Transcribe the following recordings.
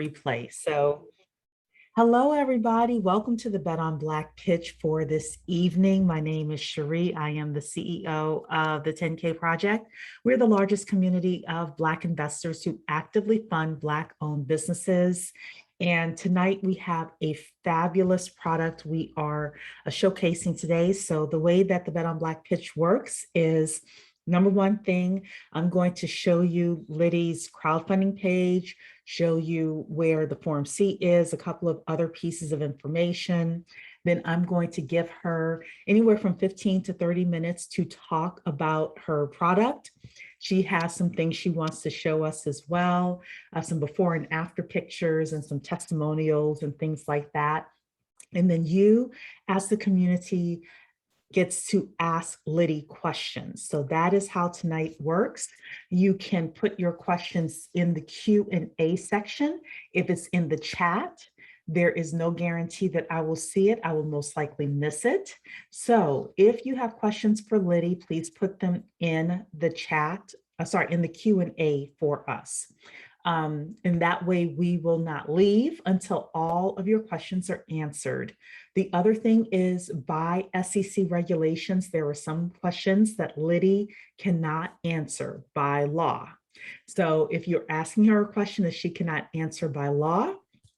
replay. So hello, everybody. Welcome to the Bet on Black pitch for this evening. My name is Cherie. I am the CEO of the 10K Project. We're the largest community of Black investors who actively fund Black-owned businesses. And tonight we have a fabulous product we are showcasing today. So the way that the Bet on Black pitch works is, number one thing, I'm going to show you Lydie's crowdfunding page, show you where the Form C is, a couple of other pieces of information. Then I'm going to give her anywhere from 15 to 30 minutes to talk about her product. She has some things she wants to show us as well, some before and after pictures and some testimonials and things like that. And then you, as the community, gets to ask Lydie questions. So that is how tonight works. You can put your questions in the Q&A section. If it's in the chat, there is no guarantee that I will see it. I will most likely miss it. So if you have questions for Lydie, please put them in the chat, in the Q&A for us. And that way we will not leave until all of your questions are answered. The other thing is, by SEC regulations, there are some questions that Lydie cannot answer by law. So if you're asking her a question that she cannot answer by law,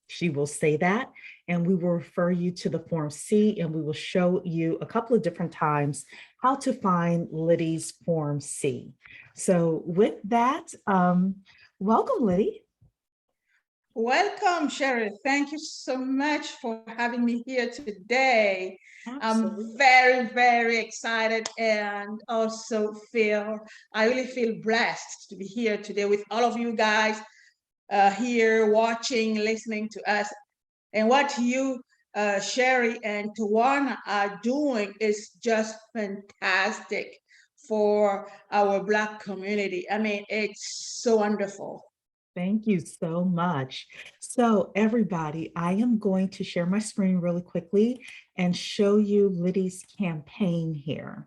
she will say that, and we will refer you to the Form C, and we will show you a couple of different times how to find Lydie's Form C. So with that, welcome, Lydie. Welcome, Cherie. Thank you so much for having me here today. Absolutely. I'm very, very excited, and also I really feel blessed to be here today with all of you guys here watching, listening to us. And what you, Cherie and Tawana, are doing is just fantastic for our Black community. I mean, it's so wonderful. Thank you so much. So everybody, I am going to share my screen really quickly and show you Lydie's campaign here.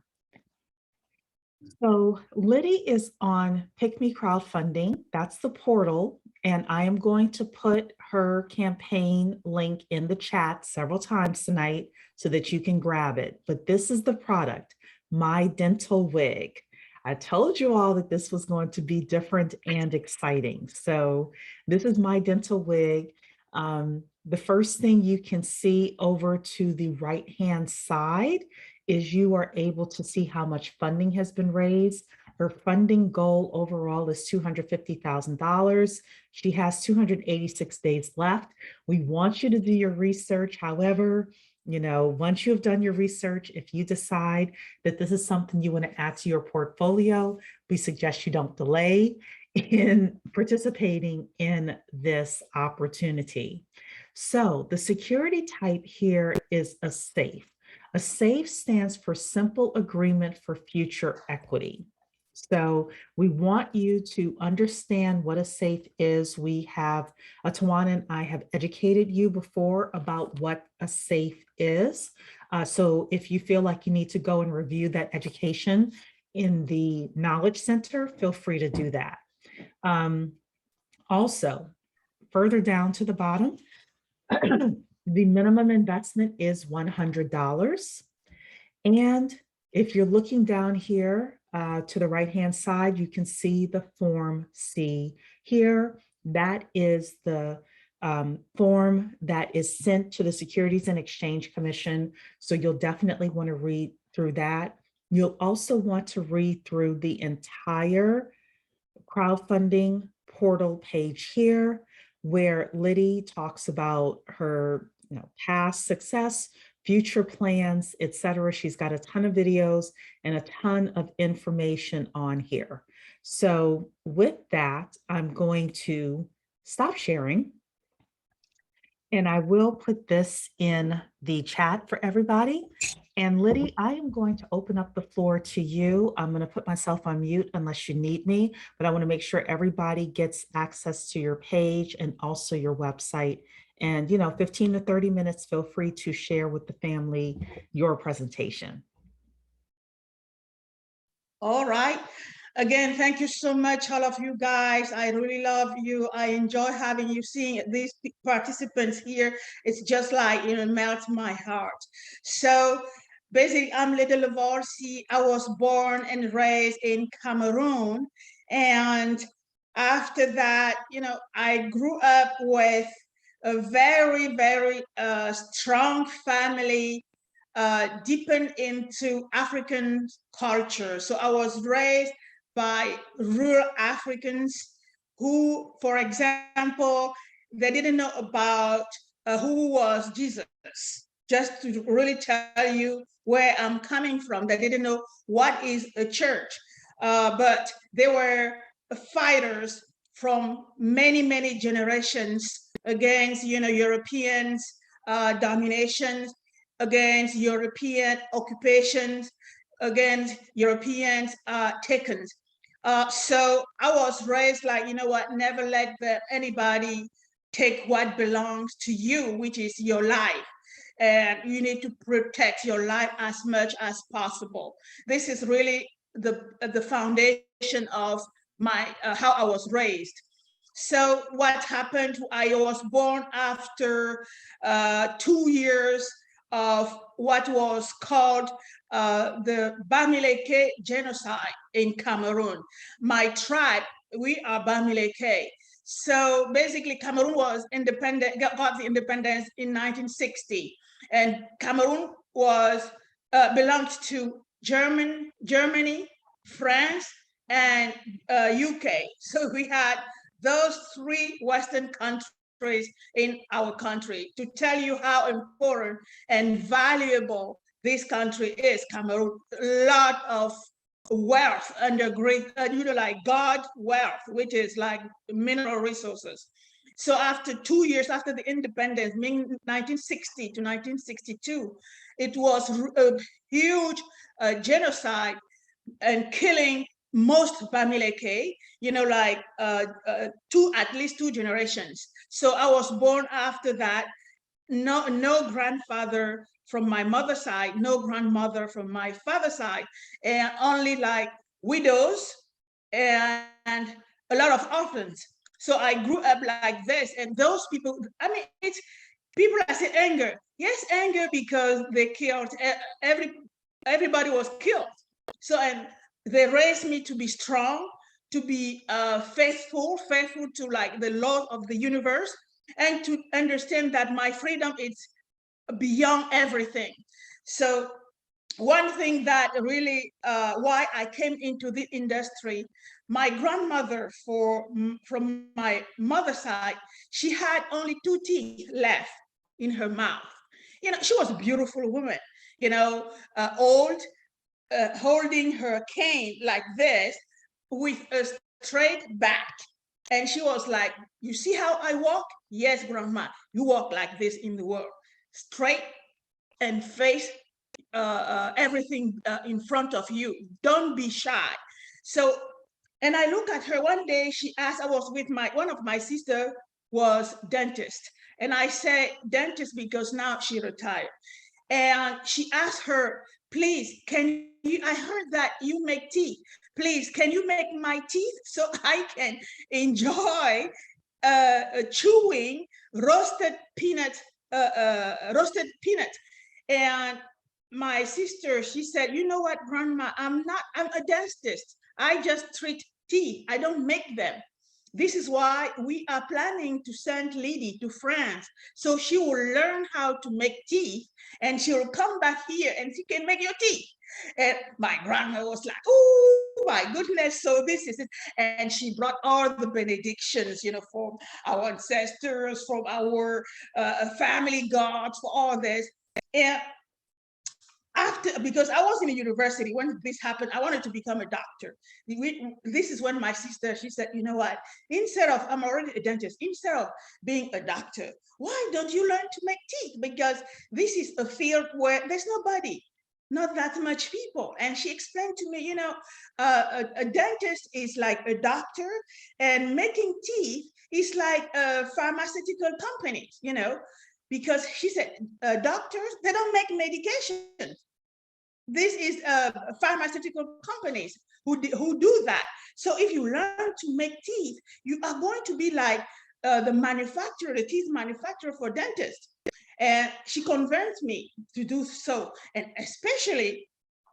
So Lydie is on Pick Me Crowdfunding. That's the portal. And I am going to put her campaign link in the chat several times tonight so that you can grab it. But this is the product, MyDentalWig. I told you all that this was going to be different and exciting. So this is MyDentalWig. The first thing you can see over to the right-hand side is you are able to see how much funding has been raised. Her funding goal overall is $250,000. She has 286 days left. We want you to do your research. However, once you've done your research, if you decide that this is something you want to add to your portfolio, we suggest you don't delay in participating in this opportunity. So the security type here is a SAFE. A SAFE stands for Simple Agreement for Future Equity. So we want you to understand what a SAFE is. We have, Tawana and I have educated you before about what a SAFE is. So if you feel like you need to go and review that education in the Knowledge Center, feel free to do that. Also, further down to the bottom, the minimum investment is $100. And if you're looking down here to the right-hand side, you can see the Form C here. That is the form that is sent to the Securities and Exchange Commission. So you'll definitely want to read through that. You'll also want to read through the entire crowdfunding portal page here, where Lydie talks about her past success, future plans, etc. She's got a ton of videos and a ton of information on here. So with that, I'm going to stop sharing. And I will put this in the chat for everybody. And Lydie, I am going to open up the floor to you. I'm going to put myself on mute unless you need me, but I want to make sure everybody gets access to your page and also your website. And 15 to 30 minutes, feel free to share with the family your presentation. All right. Again, thank you so much, all of you guys. I really love you. I enjoy having you, seeing these participants here. It's just like, melts my heart. So basically, I'm Lydie Livolsi. I was born and raised in Cameroon. And after that, I grew up with a very, very strong family, deepened into African culture. So I was raised by rural Africans who, for example, they didn't know about who was Jesus. Just to really tell you where I'm coming from, they didn't know what is a church, but they were fighters from many, many generations against, Europeans dominations, against European occupations, against Europeans taken. So I was raised like, never let anybody take what belongs to you, which is your life. And you need to protect your life as much as possible. This is really the foundation of my how I was raised. So what happened? I was born after 2 years of what was called the Bamileke genocide in Cameroon. My tribe, we are Bamileke. So basically, Cameroon was independent, got the independence in 1960, and Cameroon was belonged to Germany, France, and UK. So we had those three Western countries in our country. To tell you how important and valuable this country is, Cameroon, a lot of wealth under great, like God wealth, which is like mineral resources. So after 2 years after the independence, 1960 to 1962, it was a huge genocide and killing most Bamileke, at least two generations. So I was born after that. No grandfather from my mother's side, no grandmother from my father's side, and only like widows and a lot of orphans. So I grew up like this, and those people, it's people that say anger. Yes, anger because they killed everybody was killed. So, and they raised me to be strong, to be faithful to like the law of the universe, and to understand that my freedom is beyond everything. So one thing that really why I came into the industry, my grandmother from my mother's side, she had only two teeth left in her mouth. She was a beautiful woman, old, holding her cane like this with a straight back. And she was like, you see how I walk? Yes, grandma, you walk like this in the world, straight and face everything in front of you. Don't be shy. So, and I look at her one day, she asked, I was with one of my sister was dentist. And I say dentist because now she retired. And she asked her, please, can you, I heard that you make teeth. Please, can you make my teeth so I can enjoy chewing roasted peanut. And my sister, she said, you know what, grandma, I'm a dentist. I just treat teeth. I don't make them. This is why we are planning to send Lydie to France. So she will learn how to make teeth, and she will come back here and she can make your teeth. And my grandma was like, oh my goodness, so this is it. And she brought all the benedictions, from our ancestors, from our family gods, for all this. And because I was in a university when this happened, I wanted to become a doctor. This is when my sister, she said, you know what, I'm already a dentist, instead of being a doctor, why don't you learn to make teeth? Because this is a field where there's nobody, not that much people. And she explained to me, a dentist is like a doctor, and making teeth is like a pharmaceutical company, because she said, doctors, they don't make medication. this is pharmaceutical companies who do that. So if you learn to make teeth, you are going to be like the teeth manufacturer for dentists. And she convinced me to do so. And especially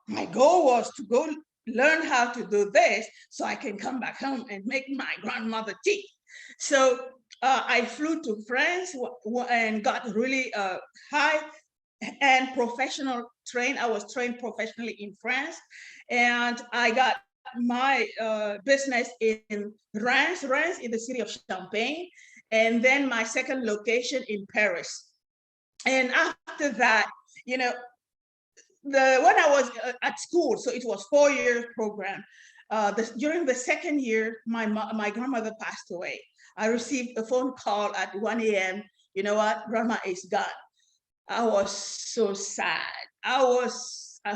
my goal was to go learn how to do this so I can come back home and make my grandmother teeth. So I flew to France and got really high and professional trained. I was trained professionally in France, and I got my business in Reims, in the city of Champagne, and then my second location in Paris. And after that, you know, when I was at school, so it was 4 year program. During the second year, my grandmother passed away. I received a phone call at 1 a.m. You know what, grandma is gone. I was so sad.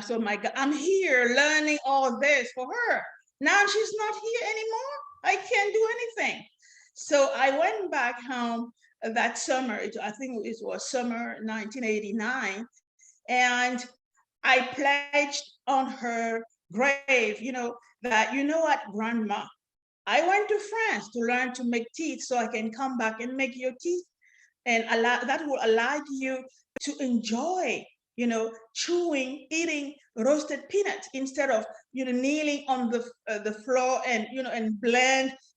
So my God, I'm here learning all this for her. Now she's not here anymore. I can't do anything. So I went back home that summer. I think it was summer 1989. And I pledged on her grave, that, you know what, grandma, I went to France to learn to make teeth so I can come back and make your teeth, and that will allow you to enjoy, chewing, eating roasted peanuts instead of, kneeling on the floor and, and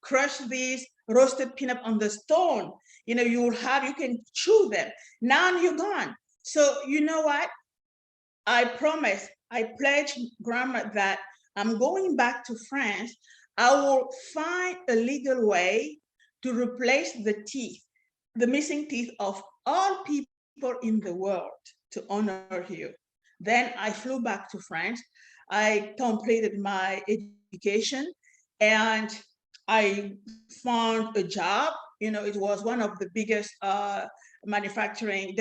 crush these roasted peanut on the stone. You can chew them. Now you're gone. So you know what? I pledged grandma that I'm going back to France. I will find a legal way to replace the missing teeth of all people in the world to honor you. Then I flew back to France. I completed my education and I found a job. It was one of the biggest dental manufacturing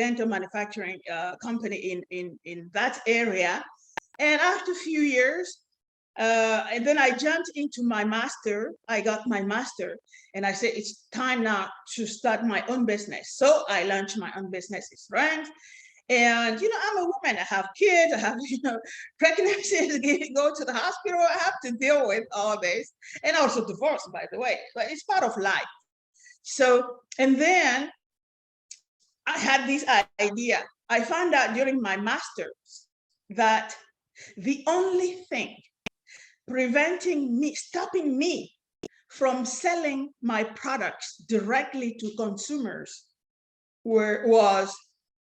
company in that area. And after a few years, and then I jumped into my master. I got my master, and I said, it's time now to start my own business. So I launched my own business in France. And, I'm a woman, I have kids, I have, pregnancies, go to the hospital, I have to deal with all this. And also divorce, by the way, but it's part of life. So, and then I had this idea. I found out during my master's that the only thing stopping me from selling my products directly to consumers was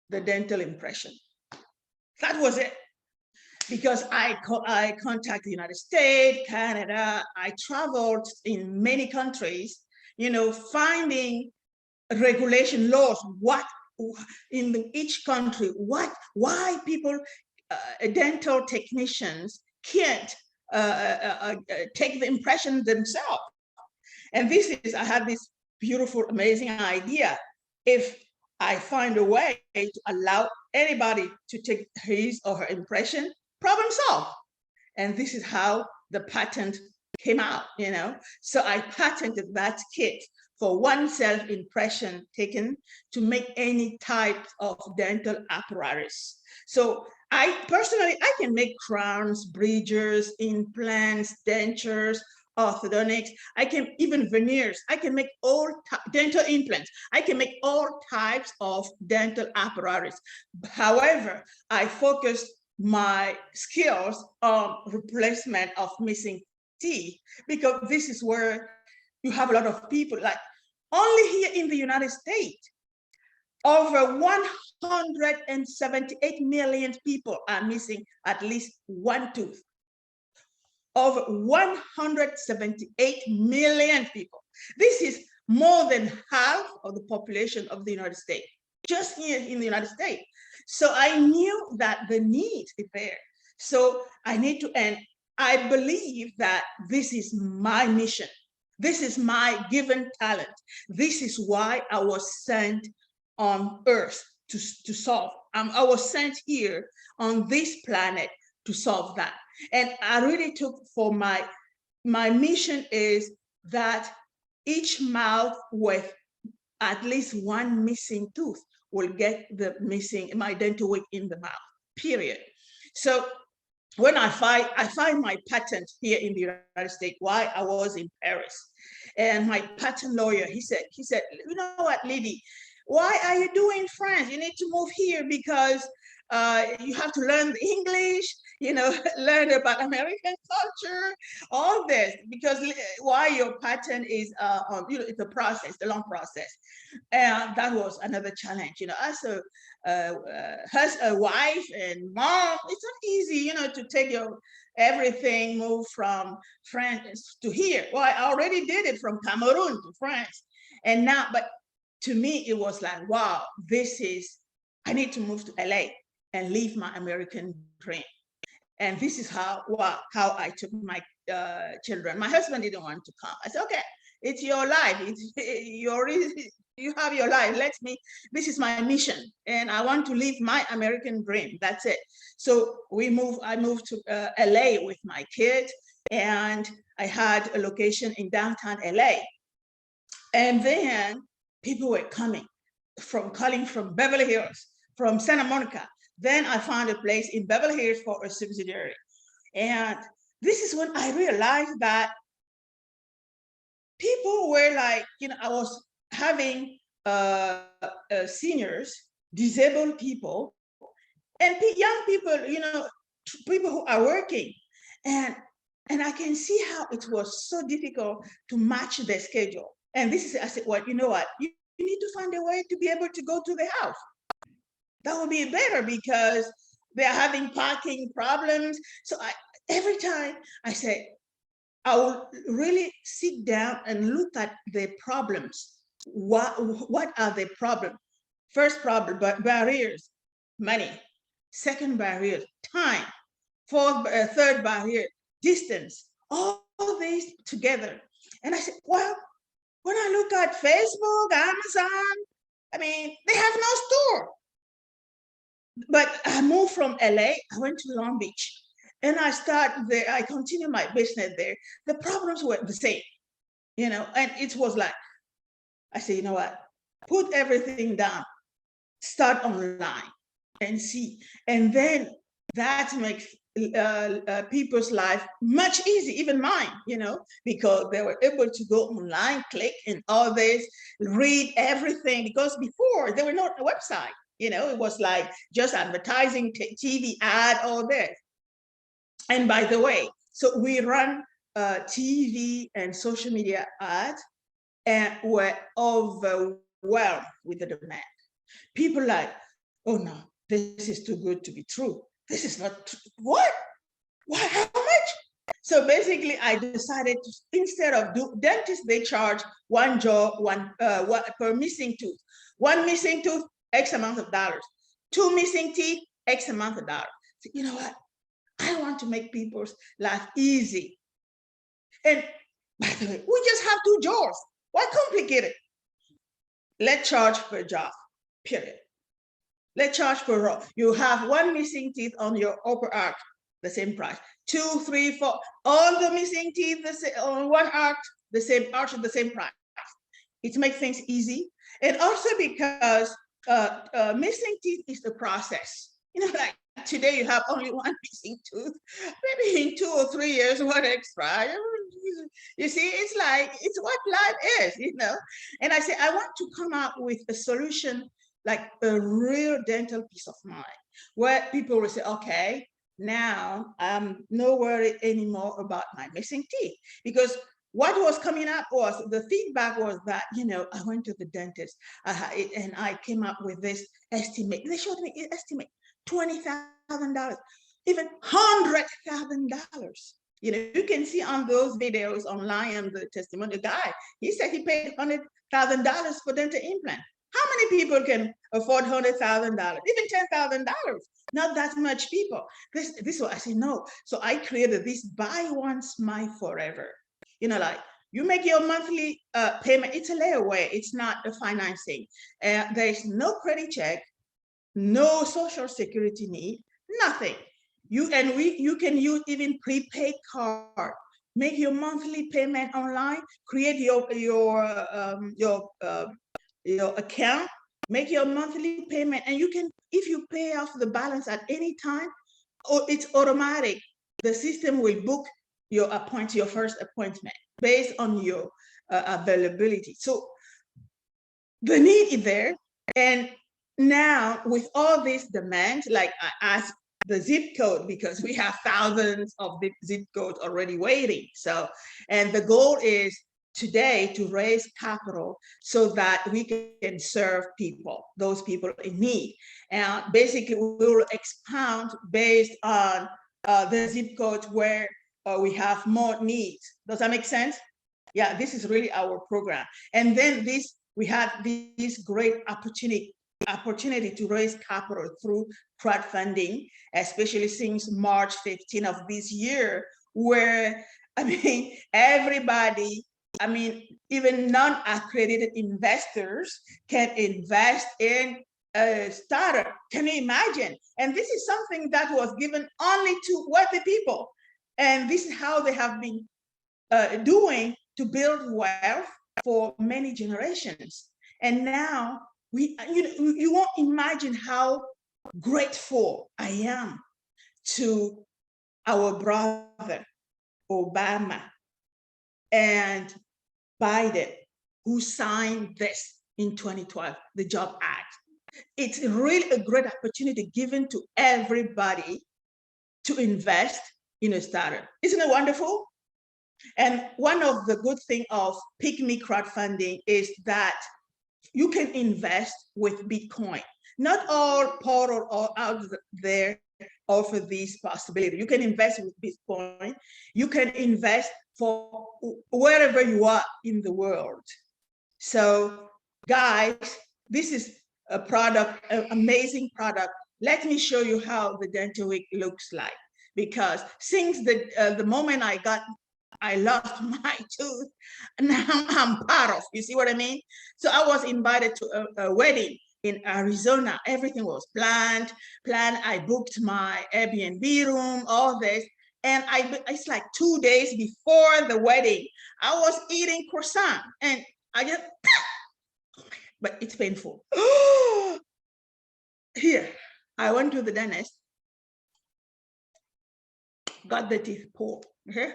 the dental impression. That was it. Because I contacted the United States, Canada, I traveled in many countries, finding regulation laws, what in each country, why people, dental technicians can't take the impression themselves. And I had this beautiful, amazing idea. If I find a way to allow anybody to take his or her impression, problem solved. And this is how the patent came out, So I patented that kit for one self-impression taken to make any type of dental apparatus. So I can make crowns, bridges, implants, dentures, orthodontics. I can even veneers. I can make all dental implants. I can make all types of dental apparatus. However, I focused my skills on replacement of missing teeth, because this is where you have a lot of people, like only here in the United States, over 178 million people are missing at least one tooth. Over 178 million people. This is more than half of the population of the United States, just here in the United States. So I knew that the need is there. So I need to, and I believe that this is my mission. This is my given talent. This is why I was sent on Earth to solve. I was sent here on this planet to solve that. And I really took for my mission is that each mouth with at least one missing tooth will get my dental wig in the mouth, period. So when I find my patent here in the United States while I was in Paris. And my patent lawyer, he said, you know what, Lydie, why are you doing France? You need to move here because you have to learn English, learn about American culture, all this, because why your patent is, it's a process, a long process. And that was another challenge, as a wife and mom, it's not easy, to take your everything, move from France to here. Well, I already did it from Cameroon to France. And now, but to me, it was like, wow, I need to move to LA and live my American dream. And this is how I took my children. My husband didn't want to come. I said, okay, it's your life. You have your life. This is my mission. And I want to live my American dream. That's it. So I moved to LA with my kids, and I had a location in downtown LA. And then people were calling from Beverly Hills, from Santa Monica. Then I found a place in Beverly Hills for a subsidiary. And this is when I realized that people were like, I was having seniors, disabled people, and young people, people who are working. And I can see how it was so difficult to match their schedule. And I said, well, you know what? You need to find a way to be able to go to the house. That would be better because they're having parking problems. So every time I say, I will really sit down and look at the problems. What are the problems? First problem, barriers, money. Second barrier, time. Third barrier, distance. All these together. And I said, well, when I look at Facebook, Amazon, they have no store. But I moved from LA, I went to Long Beach, and I continued my business there. The problems were the same, and it was like, I said, you know what, put everything down, start online and see. And then that makes people's life much easier, even mine, because they were able to go online, click and all this, read everything, because before there were not a website. It was like just advertising, TV ad, all this. And by the way, so we run TV and social media ads, and we're overwhelmed with the demand. People like, oh no, this is too good to be true. This is not true. What? How much? So basically, I decided to, instead of dentists, they charge one jaw, per missing tooth. One missing tooth, X amount of dollars. Two missing teeth, X amount of dollars. So, you know what? I want to make people's life easy. And by the way, we just have two jaws. Why complicate it? Let's charge per jaw, period. Let's charge per row. You have one missing teeth on your upper arch, the same price. 2, 3, 4, all the missing teeth on one arch, the same price. It makes things easy. And also because missing teeth is the process. Like today you have only one missing tooth. Maybe in 2 or 3 years, one extra. You see, it's what life is, And I say, I want to come out with a solution, like a real dental peace of mind, where people will say, okay, now I'm no worried anymore about my missing teeth. Because what was coming up was, the feedback was that, I went to the dentist and I came up with this estimate. They showed me an estimate, $20,000, even $100,000. You can see on those videos online, and the testimonial guy, he said he paid $100,000 for dental implant. How many people can afford $100,000, even $10,000? Not that much people. This what I say, no. So I created this buy one, smile forever. Like you make your monthly payment, it's a layaway, it's not a financing. There is no credit check, no social security need, nothing. You can use even prepaid card. Make your monthly payment online, create your account, make your monthly payment, and you can, if you pay off the balance at any time, it's automatic. The system will book your first appointment based on your availability. So the need is there. And now with all this demand, like I asked the zip code, because we have thousands of zip codes already waiting. So, and the goal is today to raise capital so that we can serve people, those people in need. And basically we will expound based on the zip code where we have more needs. Does that make sense? Yeah, this is really our program. And then we had this great opportunity to raise capital through crowdfunding, especially since March 15 of this year, where, I mean, everybody, I mean, even non-accredited investors can invest in a startup. Can you imagine? And this is something that was given only to wealthy people. And this is how they have been doing to build wealth for many generations. And now you won't imagine how grateful I am to our brother Obama and Biden, who signed this in 2012, the Job Act. It's really a great opportunity given to everybody to invest in a startup. Isn't it wonderful? And one of the good things of Pick Me crowdfunding is that you can invest with Bitcoin. Not all portals are out there offer this possibility. You can invest with Bitcoin. You can invest for wherever you are in the world. So guys, this is a product, an amazing product. Let me show you how the DentalWig looks like. Because since the moment I lost my tooth, now I'm part of, you see what I mean? So I was invited to a wedding in Arizona. Everything was planned. I booked my Airbnb room, all this. And it's like 2 days before the wedding, I was eating croissant and I just, but it's painful. Here, I went to the dentist, got the teeth pulled. Okay?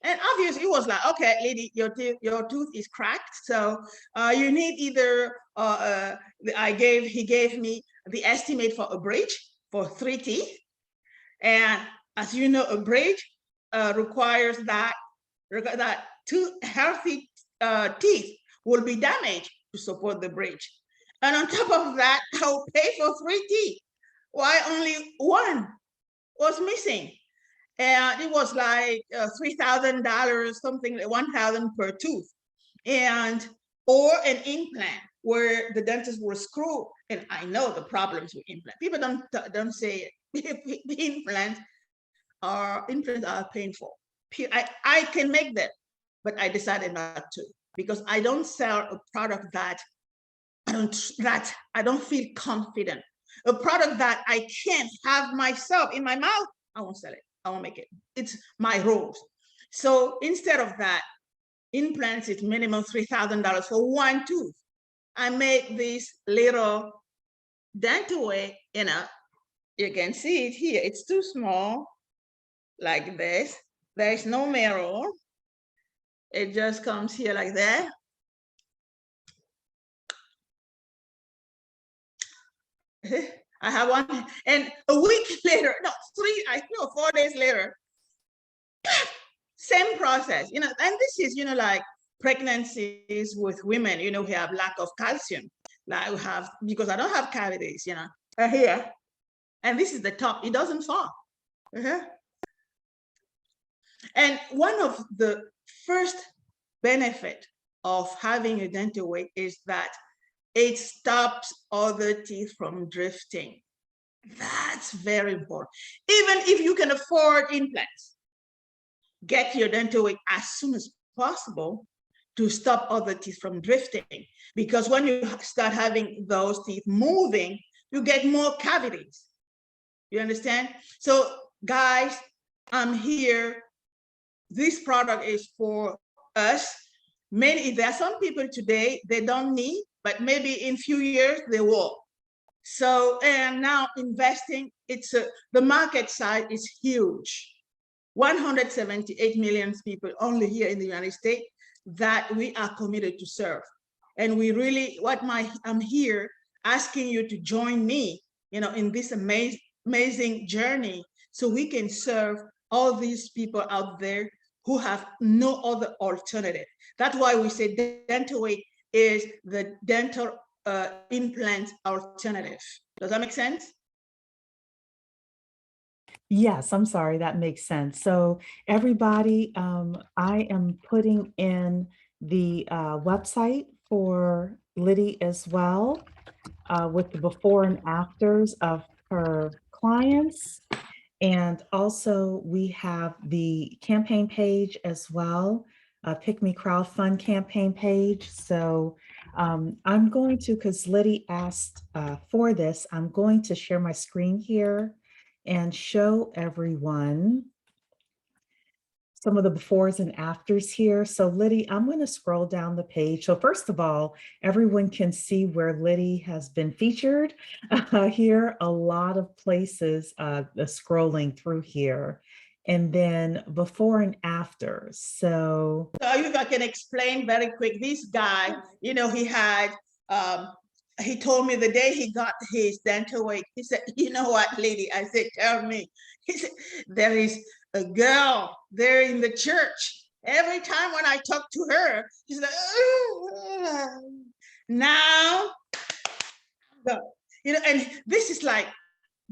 And obviously it was like, okay, lady, your tooth is cracked, so you need either he gave me the estimate for a bridge for 3 teeth, and as you know, a bridge requires that 2 healthy teeth will be damaged to support the bridge, and on top of that, I'll pay for 3 teeth. Why only 1 was missing? And it was like $3,000, something like $1,000 per tooth, or an implant where the dentist will screw. And I know the problems with implant. People don't say it. Implants are painful. I can make them, but I decided not to, because I don't sell a product that I don't feel confident. A product that I can't have myself in my mouth, I won't sell it. I won't make it. It's my rules. So instead of that, implants is minimum $3,000 for 1 tooth. I made this little DentalWig, you can see it here. It's too small, like this. There is no mirror. It just comes here like that. I have one, and a week later, no, 4 days later, same process, and this is, like pregnancies with women, who have lack of calcium, like we have, because I don't have cavities, here, and this is the top, it doesn't fall. And one of the first benefit of having a DentalWig is that it stops other teeth from drifting. That's very important. Even if you can afford implants, get your DentalWig as soon as possible to stop other teeth from drifting. Because when you start having those teeth moving, you get more cavities. You understand? So guys, I'm here. This product is for us. There are some people today, they don't need, but maybe in few years they will. So, and now investing, the market side is huge. 178 million people only here in the United States that we are committed to serve. And we really, I'm here asking you to join me, in this amazing journey so we can serve all these people out there who have no other alternative. That's why we say MyDentalWig is the dental implant alternative. Does that make sense? Yes, I'm sorry, that makes sense. So everybody, I am putting in the website for Lydie as well, with the before and afters of her clients. And also we have the campaign page as well, Pick Me Crowdfund campaign page. So I'm going to, because Lydie asked for this, I'm going to share my screen here and show everyone some of the befores and afters here. So Lydie, I'm going to scroll down the page. So first of all, everyone can see where Lydie has been featured here, a lot of places scrolling through here. And then before and after. So if I can explain very quick, this guy, he told me the day he got his DentalWig, he said, you know what, lady? I said, tell me. He said, there is a girl there in the church. Every time when I talk to her, she's like, now, and this is like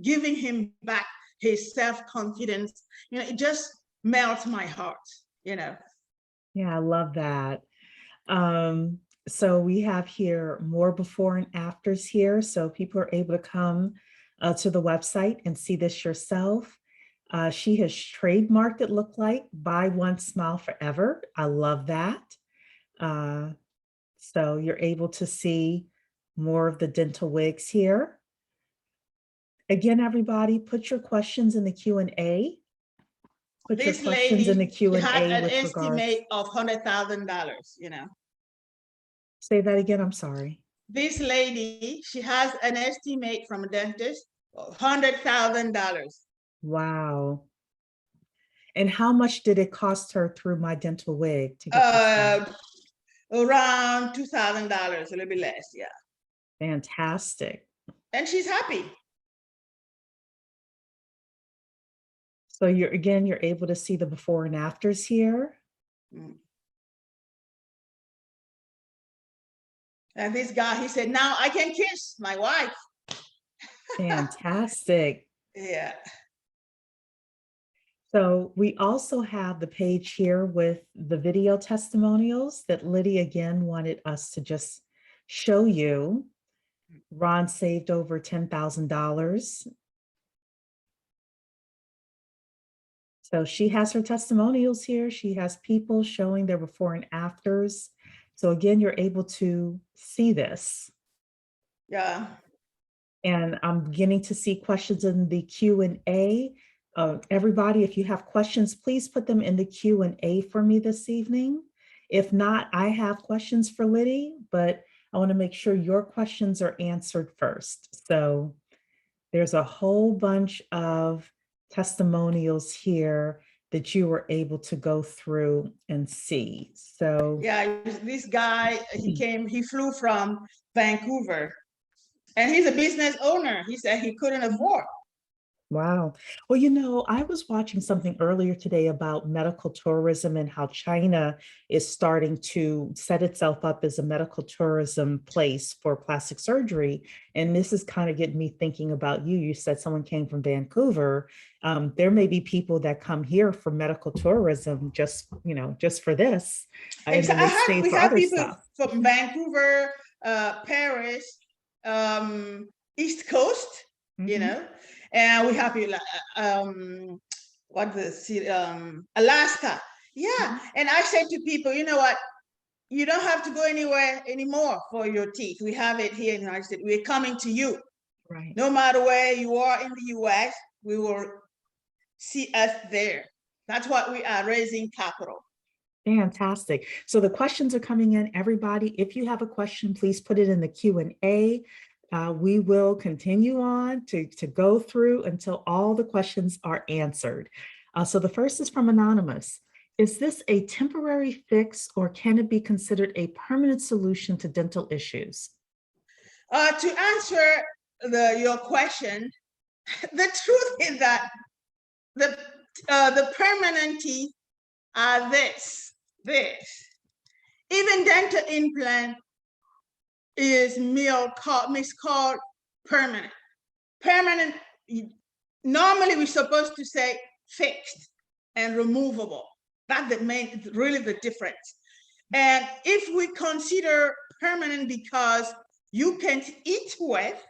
giving him back his self-confidence. It just melts my heart, Yeah, I love that. So we have here more before and afters here. So people are able to come to the website and see this yourself. She has trademarked it, look like, buy one, smile forever. I love that. So you're able to see more of the dental wigs here. Again, everybody, put your questions in the Q&A. Put your questions in the Q&A had an with estimate regards. of $100,000, Say that again, I'm sorry. This lady, she has an estimate from a dentist of $100,000. Wow. And how much did it cost her through MyDentalWig to get this done? Around $2,000, a little bit less, yeah. Fantastic. And she's happy. So you're able to see the before and afters here. Mm. And this guy, he said, now I can kiss my wife. Fantastic. Yeah. So we also have the page here with the video testimonials that Lydie again wanted us to just show you. Ron saved over $10,000. So she has her testimonials here. She has people showing their before and afters. So again, you're able to see this. Yeah. And I'm beginning to see questions in the Q&A. Everybody, if you have questions, please put them in the Q&A for me this evening. If not, I have questions for Lydie, but I want to make sure your questions are answered first. So there's a whole bunch of testimonials here that you were able to go through and see. So yeah, this guy, he flew from Vancouver, and he's a business owner. He said he couldn't afford. wow. Well, I was watching something earlier today about medical tourism and how China is starting to set itself up as a medical tourism place for plastic surgery. And this is kind of getting me thinking about you. You said someone came from Vancouver. There may be people that come here for medical tourism just for this. And then they stay we for have other people stuff. from Vancouver, Paris, East Coast, and we have Alaska. Yeah. And I said to people, you know what? You don't have to go anywhere anymore for your teeth. We have it here in the United States. We're coming to you. Right. No matter where you are in the US, we will see us there. That's what we are, raising capital. Fantastic. So the questions are coming in, everybody. If you have a question, please put it in the Q&A. We will continue on to go through until all the questions are answered. So the first is from Anonymous. Is this a temporary fix or can it be considered a permanent solution to dental issues? To answer your question, the truth is that the permanent teeth are this. Even dental implant is miscalled permanent. Permanent, normally we're supposed to say fixed and removable. That's really the difference. And if we consider permanent because you can't eat with,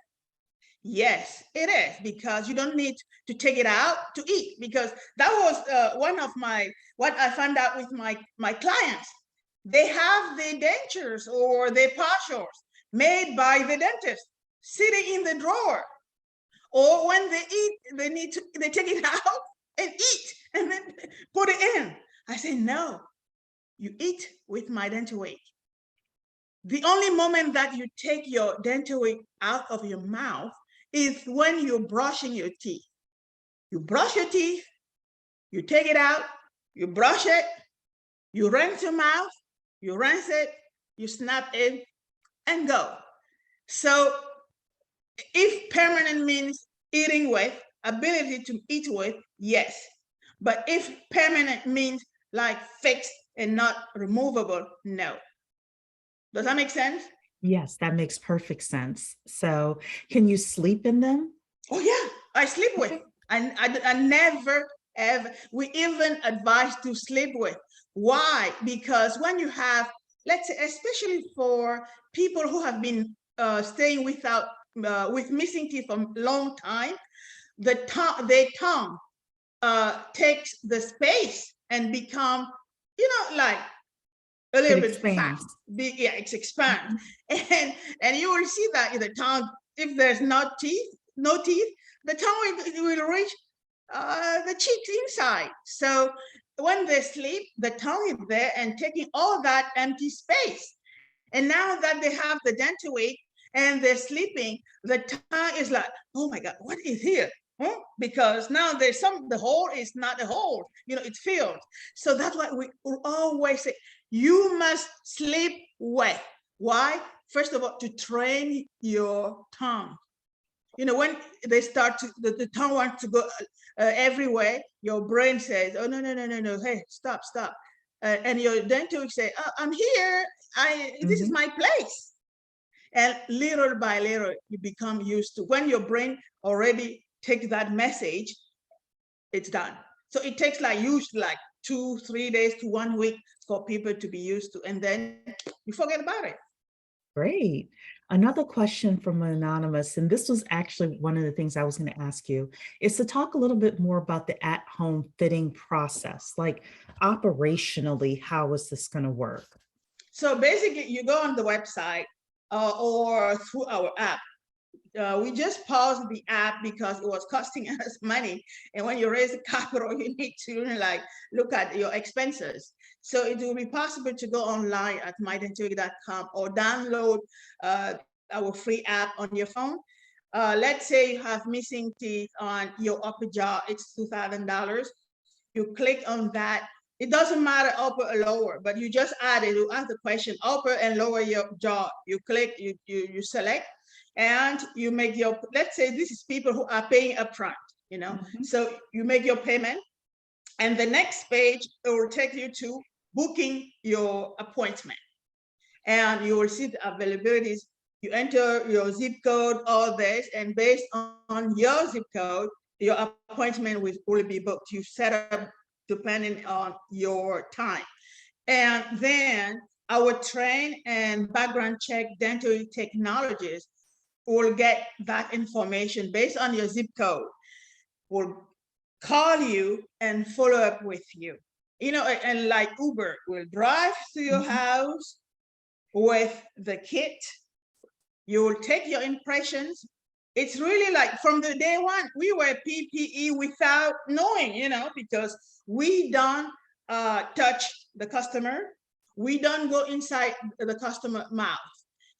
yes, it is, because you don't need to take it out to eat, because that was one of what I found out with my clients. They have the dentures or the partials made by the dentist sitting in the drawer. Or when they eat, they take it out and eat and then put it in. I say, no, you eat with MyDentalWig. The only moment that you take your dental wig out of your mouth is when you're brushing your teeth. You brush your teeth, you take it out, you brush it, you rinse your mouth, you rinse it, you snap it, and go. So if permanent means eating with, ability to eat with, yes. But if permanent means like fixed and not removable, no. Does that make sense? Yes, that makes perfect sense. So can you sleep in them? Oh yeah, I sleep with. I never ever. We even advise to sleep with. Why? Because when you have, let's say, especially for people who have been staying with missing teeth for a long time, their tongue takes the space and become, like a little bit fat. Expands. Yeah, it's expand, and you will see that in the tongue. If there's no teeth, the tongue will reach the cheeks inside. So when they sleep, the tongue is there and taking all that empty space. And now that they have the dental wig and they're sleeping, the tongue is like, oh my God, what is here? Huh? Because now the hole is not a hole, it's filled. So that's why we always say, you must sleep wet. Why? First of all, to train your tongue. When they start the tongue wants to go everywhere, your brain says, oh, no, hey, stop. And your dental will say, oh, I'm here, this is my place. And little by little, you become used to, when your brain already takes that message, it's done. So it takes usually 2-3 days to 1 week for people to be used to, and then you forget about it. Great. Another question from an anonymous, and this was actually one of the things I was going to ask you, is to talk a little bit more about the at-home fitting process, like operationally, how is this going to work? So basically, you go on the website or through our app. We just paused the app because it was costing us money. And when you raise capital, you need to look at your expenses. So it will be possible to go online at MyDentalWig.com or download our free app on your phone. Let's say you have missing teeth on your upper jaw, it's $2,000. You click on that. It doesn't matter upper or lower, but you just add it. You ask the question, upper and lower your jaw. You click, you select, and you make your, let's say this is people who are paying upfront, So you make your payment, and the next page, it will take you to booking your appointment. And you will see the availabilities. You enter your zip code, all this, and based on your zip code, your appointment will be booked. You set up depending on your time. And then our trained and background check dental technologists will get that information based on your zip code, will call you and follow up with you. And like Uber will drive to your house with the kit. You will take your impressions. It's really from the day one, we were PPE without knowing, because we don't touch the customer. We don't go inside the customer mouth.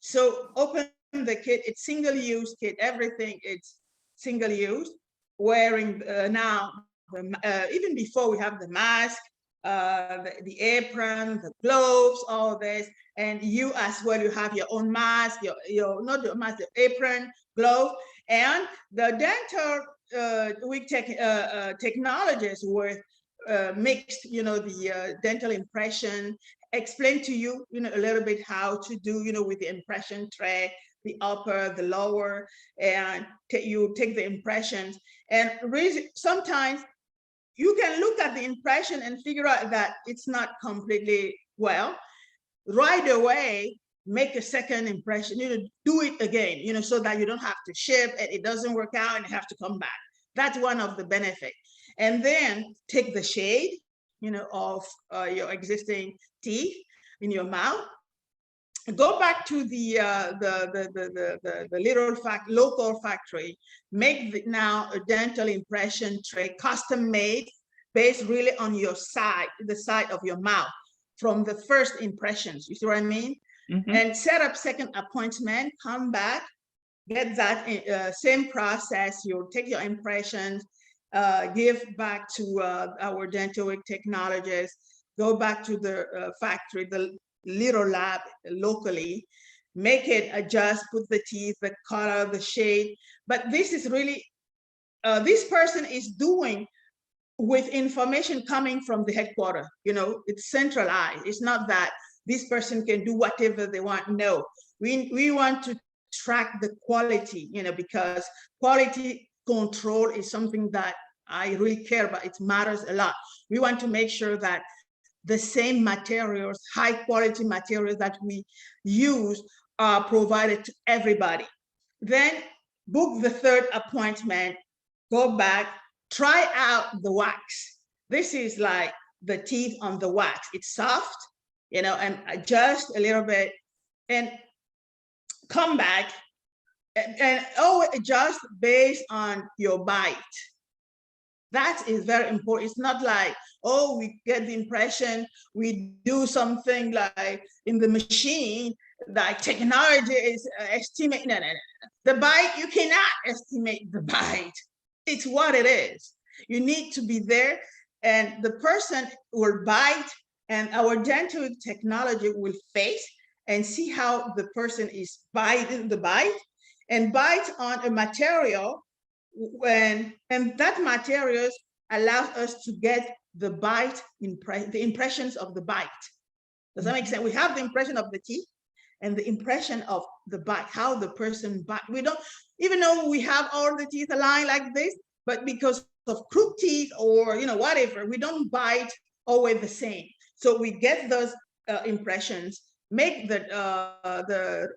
So open the kit, it's single-use kit, everything it's single-use. Wearing now, even before we have the mask, the apron, the gloves, all this, and you as well, you have your own mask, your not the mask, the apron, glove, and the dental wig technologists were mixed, the dental impression, explain to you, a little bit how to do, with the impression tray, the upper, the lower, and you take the impressions. And really, sometimes you can look at the impression and figure out that it's not completely well. Right away, make a second impression, do it again, so that you don't have to ship and it doesn't work out and you have to come back. That's one of the benefits. And then take the shade, of your existing teeth in your mouth. Go back to the little local factory. Make now a dental impression tray, custom made, based really on your side, the side of your mouth, from the first impressions. You see what I mean? Mhm. And set up second appointment. Come back, get that same process. You'll take your impressions, give back to our dental wig technologist. Go back to the factory, the little lab locally, make it adjust, put the teeth, the color, the shade. But this is really, this person is doing with information coming from the headquarters. It's centralized. It's not that this person can do whatever they want. No, we want to track the quality, because quality control is something that I really care about. It matters a lot. We want to make sure that the same materials, high quality materials that we use are provided to everybody. Then book the third appointment, go back, try out the wax. This is like the teeth on the wax. It's soft, and adjust a little bit and come back and always adjust based on your bite. That is very important. It's not like, oh, we get the impression, we do something like in the machine, like technology is estimate. No. The bite, you cannot estimate the bite. It's what it is. You need to be there, and the person will bite, and our dental technology will face and see how the person is biting the bite, and bite on a material, and that materials allows us to get the bite, the impressions of the bite. Does that make sense? We have the impression of the teeth and the impression of the bite, how the person bite. We don't, even though we have all the teeth aligned like this, but because of crooked teeth or whatever, we don't bite always the same. So we get those impressions, make the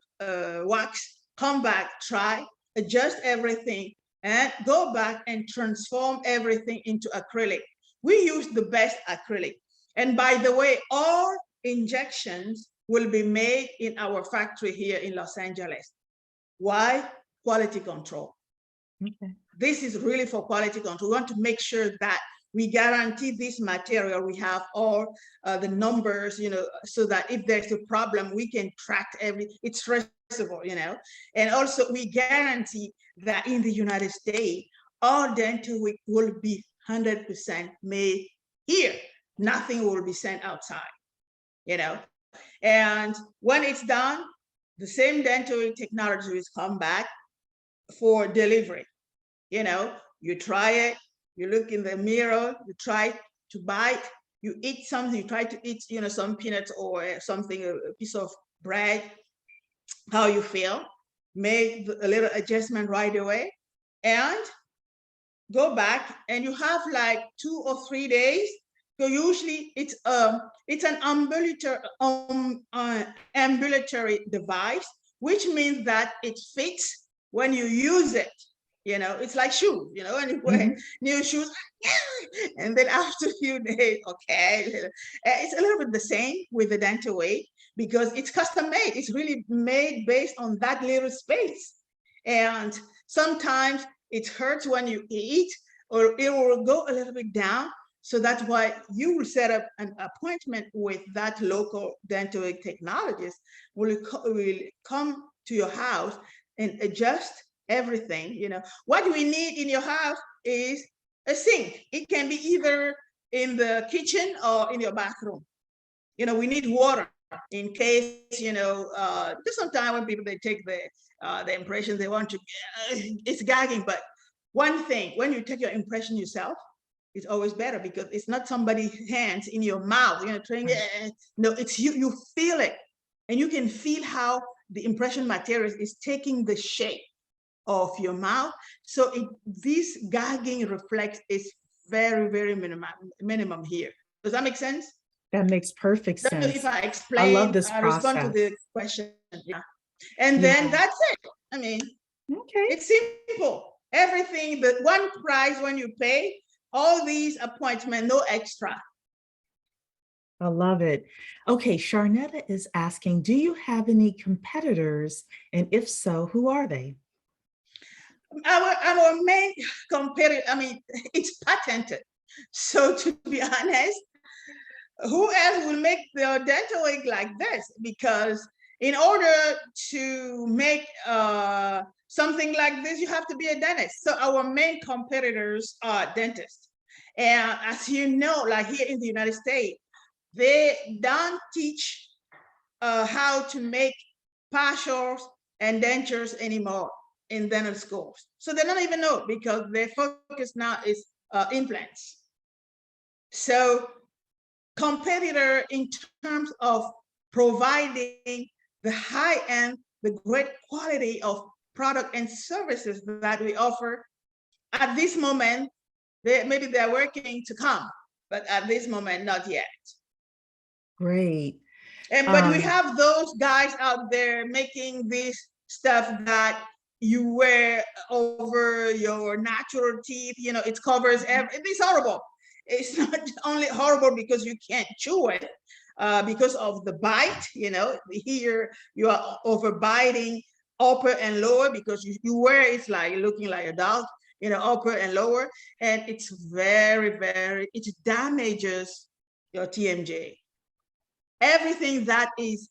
wax, come back, try, adjust everything, and go back and transform everything into acrylic. We use the best acrylic. And by the way, all injections will be made in our factory here in Los Angeles. Why? Quality control. Okay. This is really for quality control. We want to make sure that we guarantee this material. We have all the numbers, so that if there's a problem, we can track it's traceable, And also we guarantee that in the United States, all dental wig will be 100% made here. Nothing will be sent outside, And when it's done, the same dental wig technology will come back for delivery. You try it, you look in the mirror, you try to bite, you eat something, you try to eat, some peanuts or something, a piece of bread, how you feel, make a little adjustment right away, and go back, and you have like 2 or 3 days. So usually it's an ambulatory device, which means that it fits when you use it. It's like shoes, when you wear new shoes, and then after a few days, okay. It's a little bit the same with the dental wig, because it's custom made. It's really made based on that little space. And sometimes it hurts when you eat, or it will go a little bit down. So that's why you will set up an appointment with that local dental wig technologist. Will come to your house and adjust everything. You know, what we need in your house is a sink. It can be either in the kitchen or in your bathroom. You know, we need water in case, you know, just sometimes when people, they take the impression they want to, it's gagging. But one thing, when you take your impression yourself, it's always better because it's not somebody's hands in your mouth, you know, trying, no, it's you feel it. And you can feel how the impression material is taking the shape of your mouth. So this gagging reflex is very, very minimum here. Does that make sense? That makes perfect Don't know if sense. I I love explain, this respond to process. the question. Yeah. And then Yeah. that's it. I mean, Okay. it's simple. Everything, but one price when you pay, all these appointments, no extra. I love it. Okay, Sharnetta is asking, do you have any competitors? And if so, who are they? Our main competitor, I mean, it's patented. So to be honest, who else will make the dental wig like this? Because in order to make something like this, you have to be a dentist. So our main competitors are dentists. And as you know, like here in the United States, they don't teach how to make partials and dentures anymore in dental schools. So they don't even know because their focus now is implants. So competitor in terms of providing the high end, the great quality of product and services that we offer at this moment, maybe they're working to come, but at this moment, not yet. Great. But we have those guys out there making this stuff that you wear over your natural teeth. You know, it covers it's horrible. It's not only horrible because you can't chew it, because of the bite. You know, here you are overbiting upper and lower because you wear it's like looking like a dog. You know, upper and lower, and it's very, very, it damages your TMJ. Everything that is,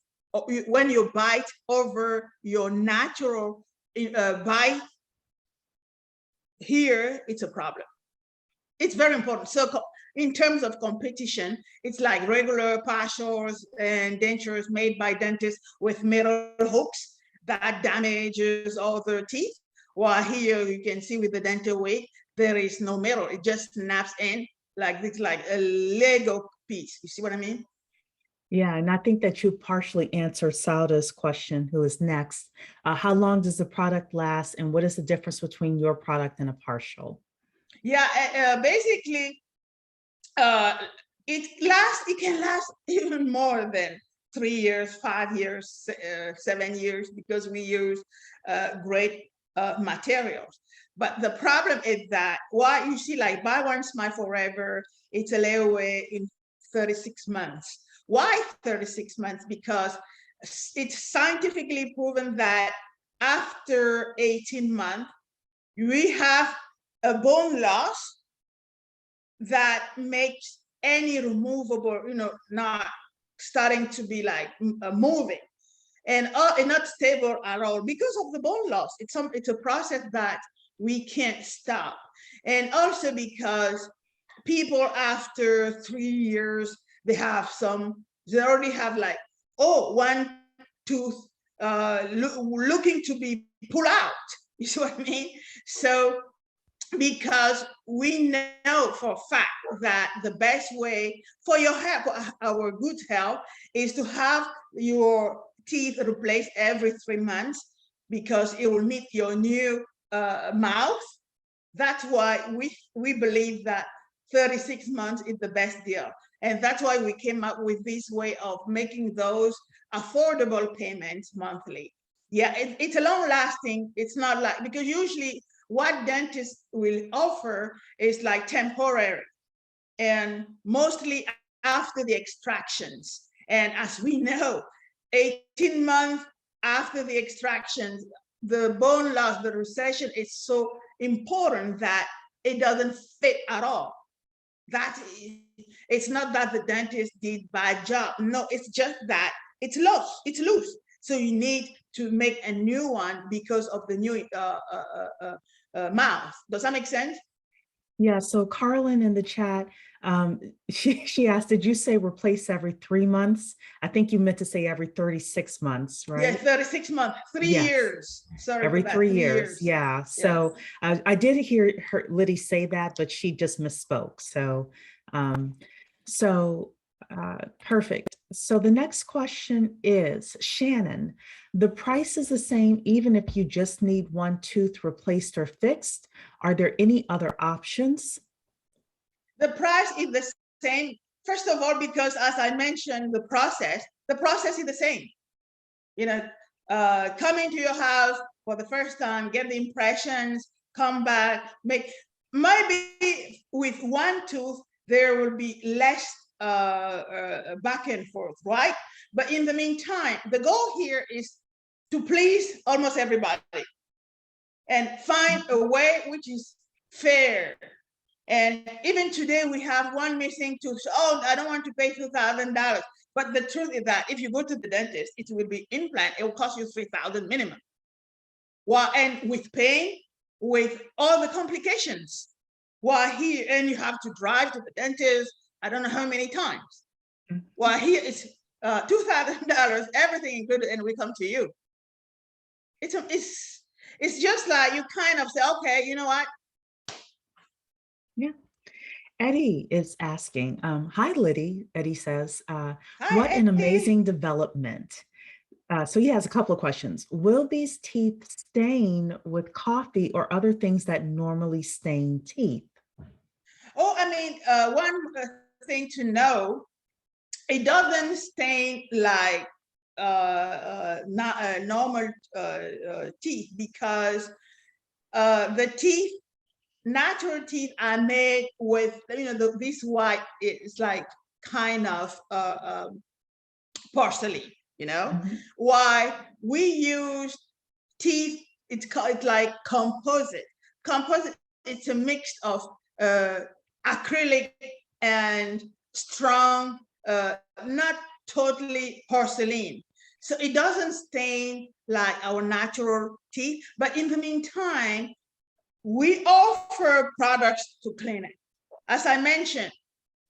when you bite over your natural bite, here it's a problem. It's very important. So in terms of competition, it's like regular partials and dentures made by dentists with metal hooks that damages all the teeth. While here you can see with the dental wig, there is no metal. It just snaps in like this, like a Lego piece. You see what I mean? Yeah, and I think that you partially answered Sauda's question, who is next. How long does the product last, and what is the difference between your product and a partial? Yeah, basically, it can last even more than 3 years, 5 years, 7 years, because we use great materials. But the problem is that why you see, like, buy one, smile forever, it's a layaway in 36 months. Why 36 months? Because it's scientifically proven that after 18 months, we have a bone loss that makes any removable, you know, not starting to be like moving and not stable at all because of the bone loss. It's a process that we can't stop. And also because people after 3 years, they already have like, oh, one tooth looking to be pulled out. You see what I mean? So because we know for a fact that the best way for your health, our good health, is to have your teeth replaced every 3 months because it will meet your new mouth. That's why we believe that 36 months is the best deal. And that's why we came up with this way of making those affordable payments monthly. Yeah, it's a long lasting, it's not like, because usually what dentists will offer is like temporary and mostly after the extractions. And as we know, 18 months after the extractions, the bone loss, the recession is so important that it doesn't fit at all. It's not that the dentist did bad job. No, it's just that it's loose. So you need to make a new one because of the new mouth. Does that make sense? Yeah, so Carlin in the chat, she asked, did you say replace every 3 months? I think you meant to say every 36 months, Yeah, right? 36 months, 3 Yes, years. Sorry for every that, 3 years. 3 years. Yeah. Yes. So I did hear Lydie say that, but she just misspoke. So, um, so perfect. So the next question is, Shannon, the price is the same even if you just need one tooth replaced or fixed. Are there any other options? The price is the same. First of all, because as I mentioned, the process is the same. You know, come into your house for the first time, get the impressions, come back, make, maybe with one tooth, there will be less back and forth, right? But in the meantime, the goal here is to please almost everybody and find a way which is fair. And even today, we have one missing tooth. Oh, I don't want to pay $2,000. But the truth is that if you go to the dentist, it will be implant. It will cost you $3,000 minimum. Well, and with pain, with all the complications. While here, and you have to drive to the dentist, I don't know how many times. While here it's $2,000, everything included, and we come to you. It's just like you kind of say, okay, you know what? Yeah. Eddie is asking, hi, Lydie. Eddie says, Hi, what an Eddie. amazing development. So he has a couple of questions. Will these teeth stain with coffee or other things that normally stain teeth? Oh, I mean, one thing to know, it doesn't stain like not normal teeth, because the teeth, natural teeth, are made with, this white is like kind of porcelain, Mhm. why we use teeth, it's called like composite. It's a mix of acrylic and strong, not totally porcelain, so it doesn't stain like our natural teeth. But in the meantime, we offer products to clean it. As I mentioned,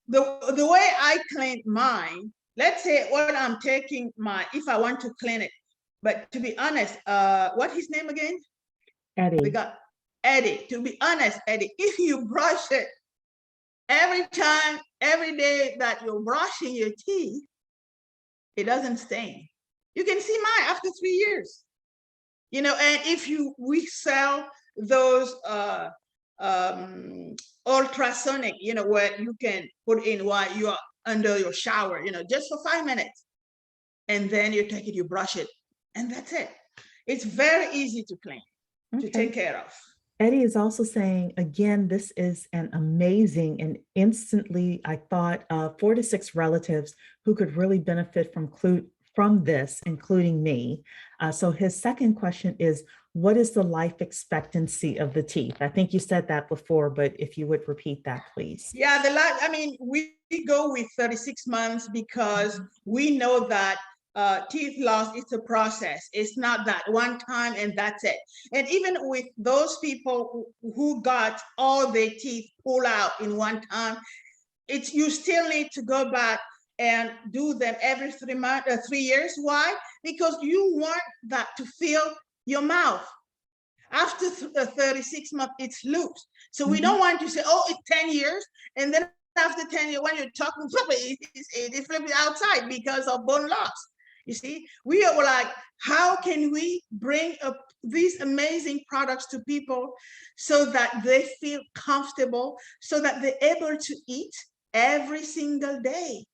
the way I clean mine, let's say when I'm taking if I want to clean it, but to be honest, what his name again? We Eddie. got Eddie. To be honest, Eddie, if you brush it every time, every day that you're brushing your teeth, it doesn't stain. You can see mine after 3 years. And if we sell those ultrasonic, where you can put in while you are under your shower, just for 5 minutes, and then you take it, you brush it, and that's it. It's very easy to clean, to take care of. Eddie is also saying, again, this is an amazing, and instantly I thought of 4 to 6 relatives who could really benefit from this, including me. So his second question is, what is the life expectancy of the teeth? I think you said that before, but if you would repeat that, please. Yeah, we go with 36 months because we know that teeth loss is a process. It's not that one time and that's it. And even with those people who got all their teeth pulled out in one time, you still need to go back and do them every 3 years. Why? Because you want that to fill your mouth. After 36 months, it's loose. So we don't want to say, oh, it's 10 years. And then after 10 years, when you're talking, it's flipping outside because of bone loss. You see, we are like, how can we bring up these amazing products to people so that they feel comfortable, so that they're able to eat every single day?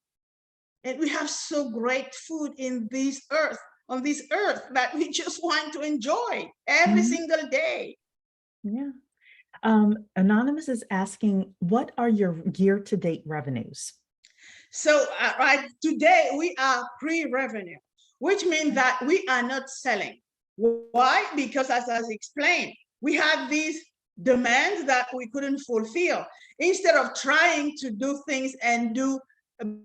And we have so great food on this earth that we just want to enjoy every single day. Yeah. Anonymous is asking, what are your year-to-date revenues? So today we are pre-revenue, which means that we are not selling. Why? Because as I explained, we had these demands that we couldn't fulfill. Instead of trying to do things and do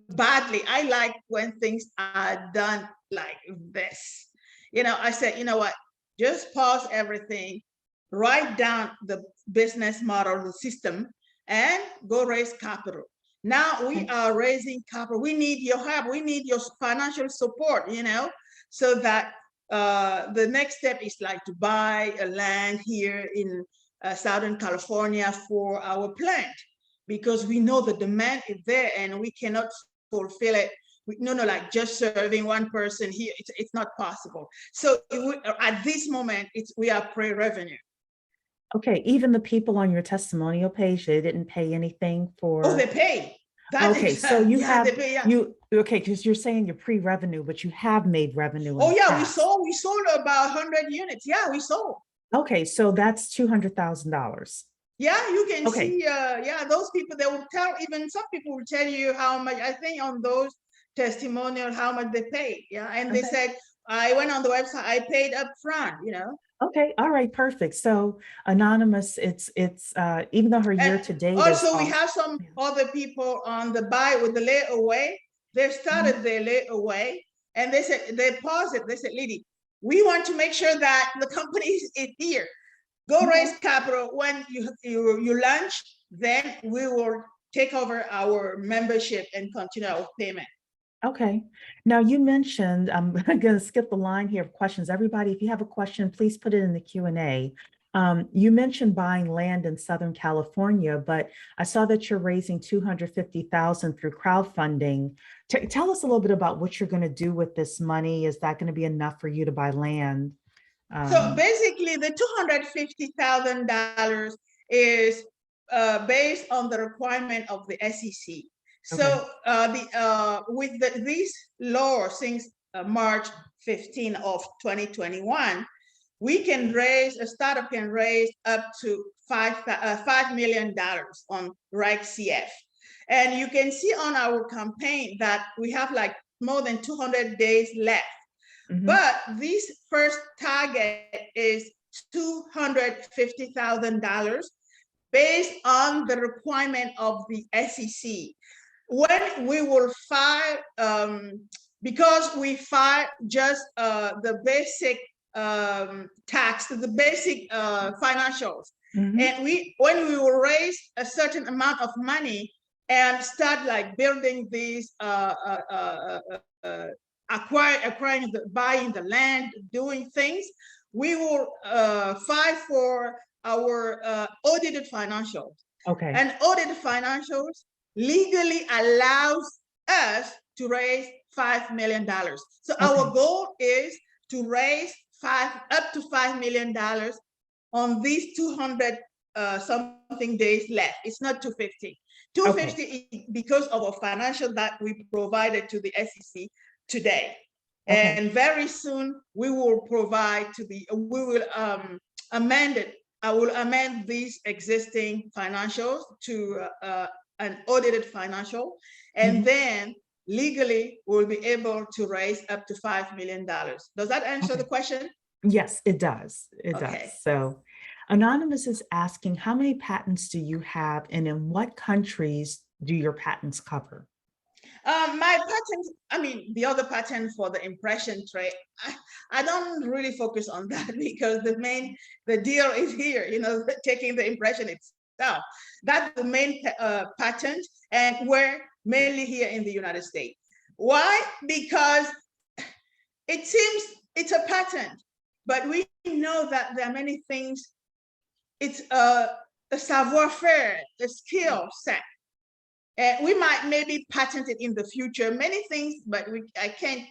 badly, I like when things are done like this. I said, you know what, just pause everything, write down the business model, the system, and go raise capital. Now we are raising capital. We need your help. We need your financial support, so that the next step is like to buy a land here in Southern California for our plant, because we know the demand is there and we cannot fulfill it. Like just serving one person here, it's not possible. So at this moment, we are pre-revenue. Okay, even the people on your testimonial page, they didn't pay anything for. Oh, they pay. Okay, so you have they pay, yeah. Okay, because you're saying you're pre-revenue, but you have made revenue. Oh yeah, we sold about 100 units. Yeah, we sold. Okay, so that's $200,000. Yeah, you can see. Yeah, those people, they will tell. Even some people will tell you how much. I think on those testimonials how much they paid. Yeah, and they said, I went on the website, I paid up front. Okay, all right, perfect. So Anonymous, it's even though her year to date. Also, we have some other people on the buy with the layaway. They started their layaway, and they said, they paused it. They said, Lydie, we want to make sure that the company is here. Go raise capital. When you launch, then we will take over our membership and continue our payment. Okay. Now you mentioned, I'm going to skip the line here of questions. Everybody, if you have a question, please put it in the Q&A. You mentioned buying land in Southern California, but I saw that you're raising $250,000 through crowdfunding. Tell us a little bit about what you're going to do with this money. Is that going to be enough for you to buy land? So basically, the $250,000 is based on the requirement of the SEC. So with this law since March 15 of 2021, we can raise, a startup can raise up to $5 million on Reg CF. And you can see on our campaign that we have like more than 200 days left. But this first target is $250,000 based on the requirement of the SEC. When we will file, because we file just the basic tax, the basic financials, and when we will raise a certain amount of money and start like building these acquiring, buying the land, doing things, we will file for our audited financials. Okay. And audited financials legally allows us to raise $5 million. So our goal is to raise up to $5 million on these 200 something days left. It's not 250. 250 because of a financial that we provided to the SEC today. And very soon we will provide to we will amend it. I will amend these existing financials to an audited financial, and then legally we'll be able to raise up to $5 million. Does that answer the question? Yes, it does. It does. So Anonymous is asking, how many patents do you have, and in what countries do your patents cover? My patent, I mean, the other patent for the impression tray, I don't really focus on that because the deal is here, taking the impression itself. That's the main patent, and we're mainly here in the United States. Why? Because it seems it's a patent, but we know that there are many things. It's a savoir-faire, a skill set. We might maybe patent it in the future, many things, but I can't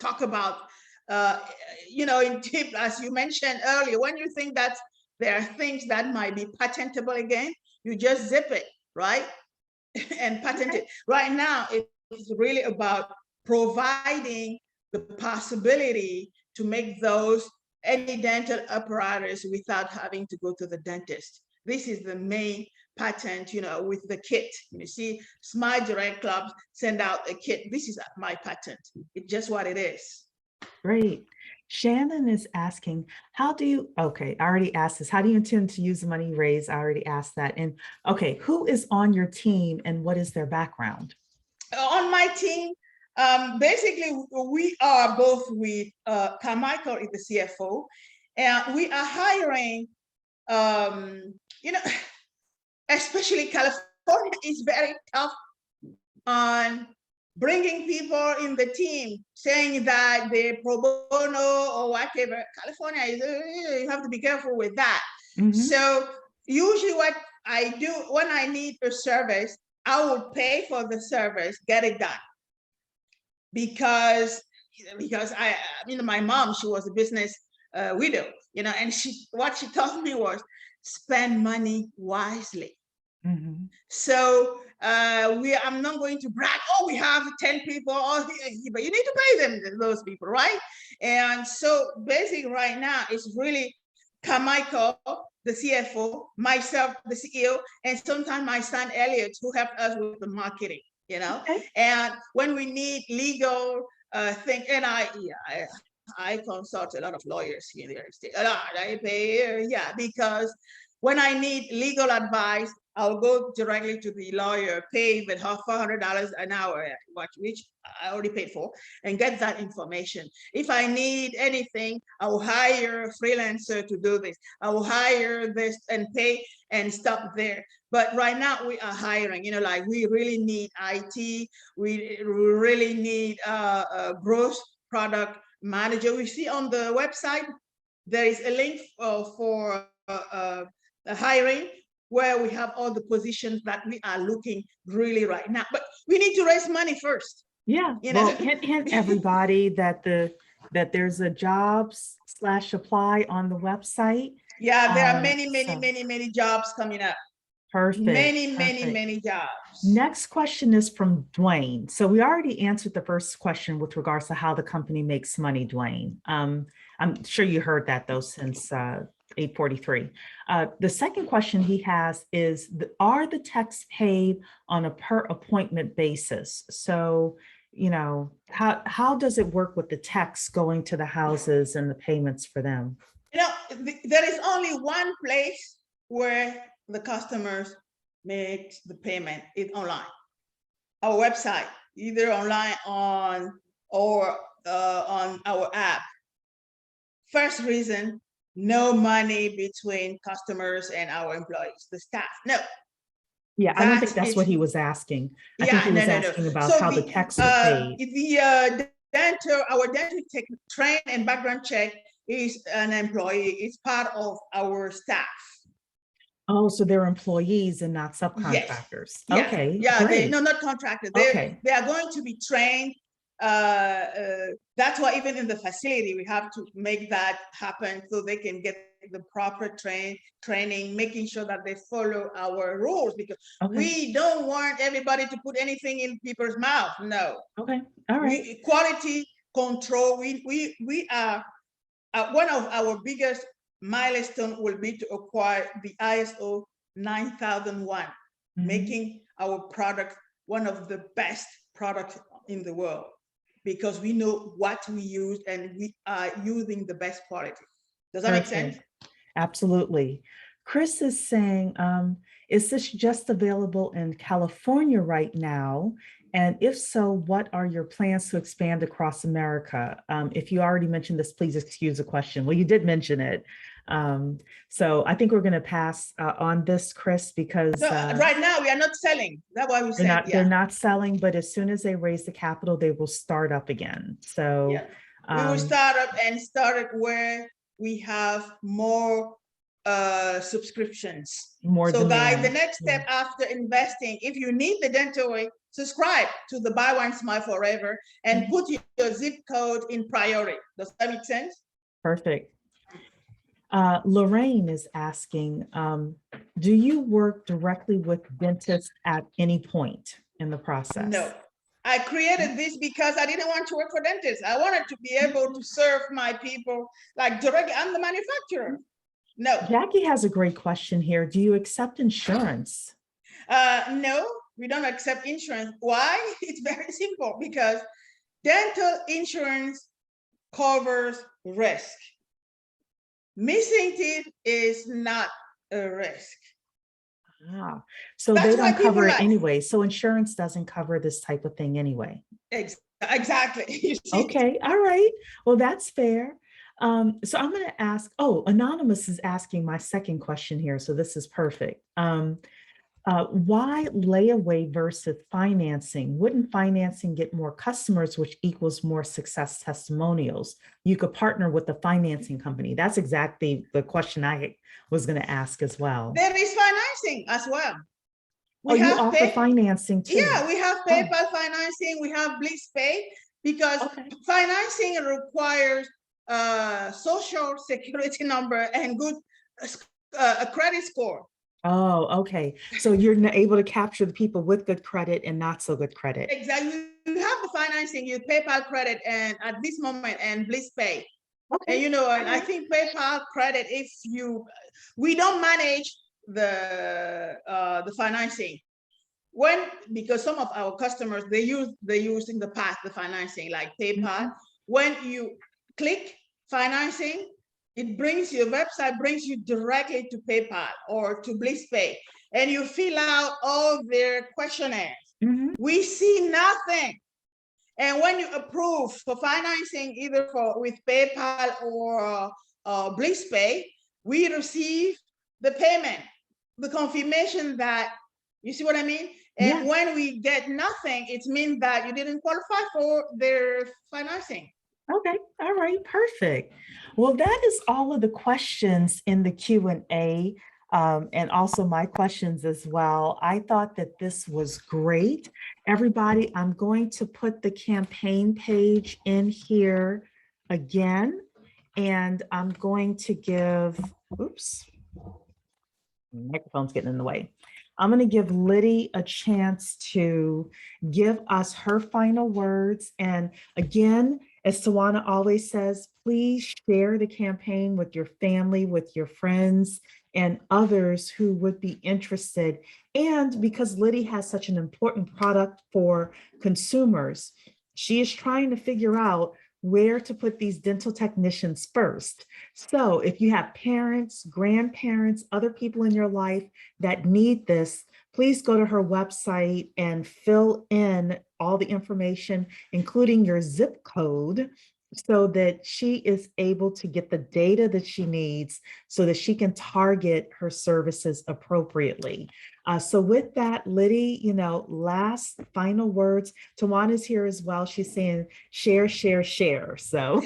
talk about, in tip, as you mentioned earlier. When you think that there are things that might be patentable again, you just zip it, right? And patent it. Right now, it's really about providing the possibility to make any dental apparatus without having to go to the dentist. This is the main patent, with the kit. You see, Smile Direct Club send out a kit. This is my patent. It's just what it is. Great. Shannon is asking, I already asked this. How do you intend to use the money raised? I already asked that. And who is on your team and what is their background? On my team, Basically, we are both with Carmichael is the CFO, and we are hiring. You know, especially California is very tough on bringing people in the team, saying that they're pro bono or whatever. California is, you have to be careful with that. So usually what I do when I need a service, I will pay for the service, get it done. Because I, my mom, she was a business widow, and what she told me was spend money wisely. So I'm not going to brag, oh, we have 10 people, but you need to pay them, those people, right? And so basically right now, it's really Carmichael, the CFO, myself, the CEO, and sometimes my son Elliot, who helped us with the marketing, Okay. And when we need legal thing, and I consult a lot of lawyers here in the state. A lot, I pay, because when I need legal advice, I'll go directly to the lawyer, pay with $400 an hour, which I already paid for, and get that information. If I need anything, I will hire a freelancer to do this. I will hire this and pay and stop there. But right now we are hiring, like we really need IT. We really need a gross product manager. We see on the website, there is a link for hiring, where we have all the positions that we are looking really right now. But we need to raise money first. Yeah. Well, hint everybody that there's a jobs/apply on the website. Yeah, there are many jobs coming up. Perfect. Many jobs. Next question is from Dwayne. So we already answered the first question with regards to how the company makes money, Dwayne. I'm sure you heard that though since 8:43. The second question he has is, are the techs paid on a per appointment basis? So, how does it work with the techs going to the houses and the payments for them? There is only one place where the customers make the payment. It's online. Our website, either online or on our app. First reason, no money between customers and our employees, the staff. No. Yeah, I don't think that's what he was asking. I think he was asking about how the techs are paid. Our dental tech train and background check is an employee. It's part of our staff. Oh, so they're employees and not subcontractors. Yes. Okay. Yeah, great. not contractors. They are going to be trained. That's why even in the facility, we have to make that happen so they can get the proper training, making sure that they follow our rules, because we don't want everybody to put anything in people's mouth. No. Okay. All right. Quality control. We are one of our biggest milestone will be to acquire the ISO 9001, making our product one of the best products in the world, because we know what we use and we are using the best quality. Does that make sense? Absolutely. Chris is saying, is this just available in California right now? And if so, what are your plans to expand across America? If you already mentioned this, please excuse the question. Well, you did mention it. So I think we're going to pass on this, Chris, because right now we are not selling. That's why we said they're not selling, but as soon as they raise the capital, they will start up again. So we will start up and start where we have more subscriptions. So guys, the next step after investing, if you need the DentalWig, subscribe to the Buy One Smile Forever and put your zip code in priority. Does that make sense? Perfect. Lorraine is asking, do you work directly with dentists at any point in the process? No. I created this because I didn't want to work for dentists. I wanted to be able to serve my people like directly. I'm the manufacturer. No. Jackie has a great question here. Do you accept insurance? No, we don't accept insurance. Why? It's very simple, because dental insurance covers risk. Missing teeth is not a risk. So that's they don't cover it anyway. So insurance doesn't cover this type of thing anyway. Exactly. Exactly. You see? Okay, all right. Well, that's fair. So I'm going to ask, oh, Anonymous is asking my second question here. So this is perfect. Why layaway versus financing? Wouldn't financing get more customers, which equals more success testimonials? You could partner with the financing company. That's exactly the question I was going to ask as well. There is financing as well. Oh, We you have offer pay. financing too? Yeah, we have Oh, PayPal financing. We have Blitz Pay because okay. financing requires social security number and good a credit score. Oh, okay. So you're able to capture the people with good credit and not so good credit. Exactly. You have the financing, you PayPal credit, and at this moment, and Blitz Pay. Okay. And and I think PayPal credit, if we don't manage the financing because some of our customers they use in the past the financing like PayPal. When you click financing, it brings your website brings you directly to PayPal or to Blitz Pay, and you fill out all their questionnaires. We see nothing. And when you approve for financing, either with PayPal or Blitz Pay, we receive the payment, the confirmation that, you see what I mean? And Yeah. when we get nothing, it means that you didn't qualify for their financing. Okay. All right. Perfect. Well, that is all of the questions in the Q&A, and also my questions as well. I thought that this was great. Everybody, I'm going to put the campaign page in here again, and I'm going to give, oops, microphone's getting in the way. I'm going to give Lydie a chance to give us her final words. And again, as Tawana always says, please share the campaign with your family, with your friends, and others who would be interested. And because Lydie has such an important product for consumers, she is trying to figure out where to put these dental technicians first. So if you have parents, grandparents, other people in your life that need this, please go to her website and fill in all the information, including your zip code, so that she is able to get the data that she needs so that she can target her services appropriately. So with that, Lydie, last final words. Tawana's here as well. She's saying share, share, share. So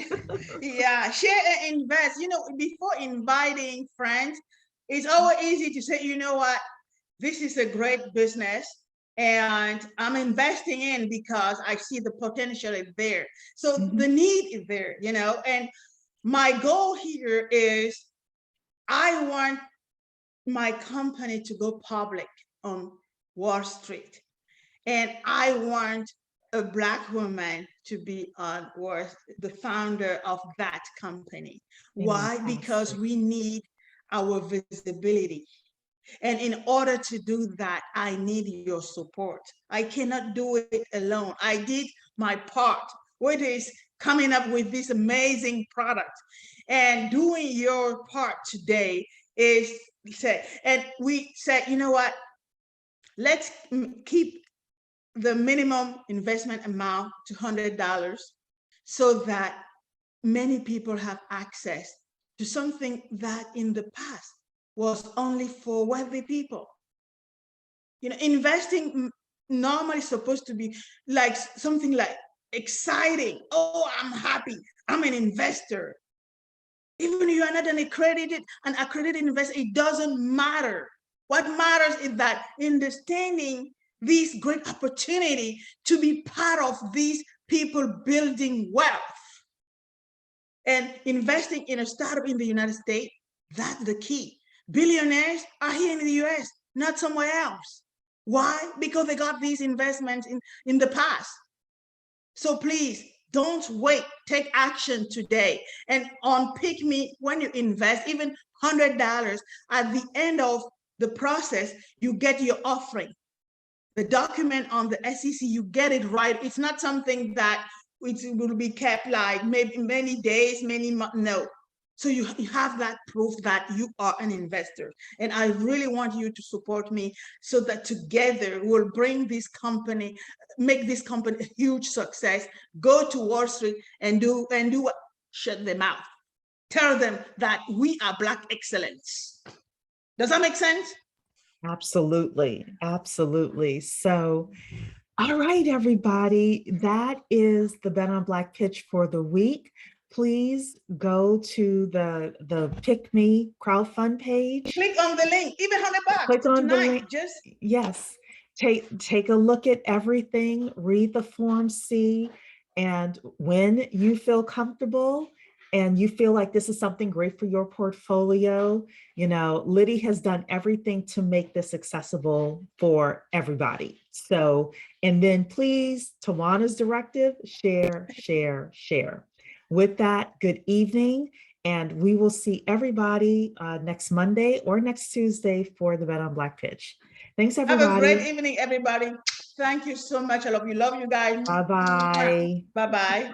yeah, share and invest. Before inviting friends, it's always easy to say, you know what, this is a great business and I'm investing in because I see the potential is there. So the need is there, and my goal here is I want my company to go public on Wall Street. And I want a Black woman to be the founder of that company. Why? Because we need our visibility. And in order to do that, I need your support. I cannot do it alone. I did my part, which is coming up with this amazing product. And doing your part today is and we said, you know what? Let's keep the minimum investment amount to $100 so that many people have access to something that in the past was only for wealthy people. Investing normally supposed to be like something like exciting. Oh, I'm happy. I'm an investor. Even if you are not an accredited investor, it doesn't matter. What matters is that understanding this great opportunity to be part of these people building wealth and investing in a startup in the United States. That's the key. Billionaires are here in the US, not somewhere else. Why? Because they got these investments in the past. So please don't wait. Take action today. And on Pick Me, when you invest even $100, at the end of the process, you get your offering. The document on the SEC, you get it right. It's not something that it will be kept like maybe many days, many months. No. So you have that proof that you are an investor. And I really want you to support me so that together we'll bring this company, make this company a huge success, go to Wall Street and do what? Shut them out. Tell them that we are Black excellence. Does that make sense? Absolutely. Absolutely. So, all right, everybody, that is the Bet on Black pitch for the week. Please go to the Pick Me crowdfund page. Click on the link, even $100 Click on the tonight. link. Just Yes. Take a look at everything, read the Form C, and when you feel comfortable and you feel like this is something great for your portfolio, you know, Lydie has done everything to make this accessible for everybody. So, and then please, Tawana's directive, share, share, share. With that, good evening. And we will see everybody next Monday or next Tuesday for the Bet on Black pitch. Thanks, everybody. have a great evening, everybody. Thank you so much. I love you. Love you guys. Bye-bye. Bye-bye.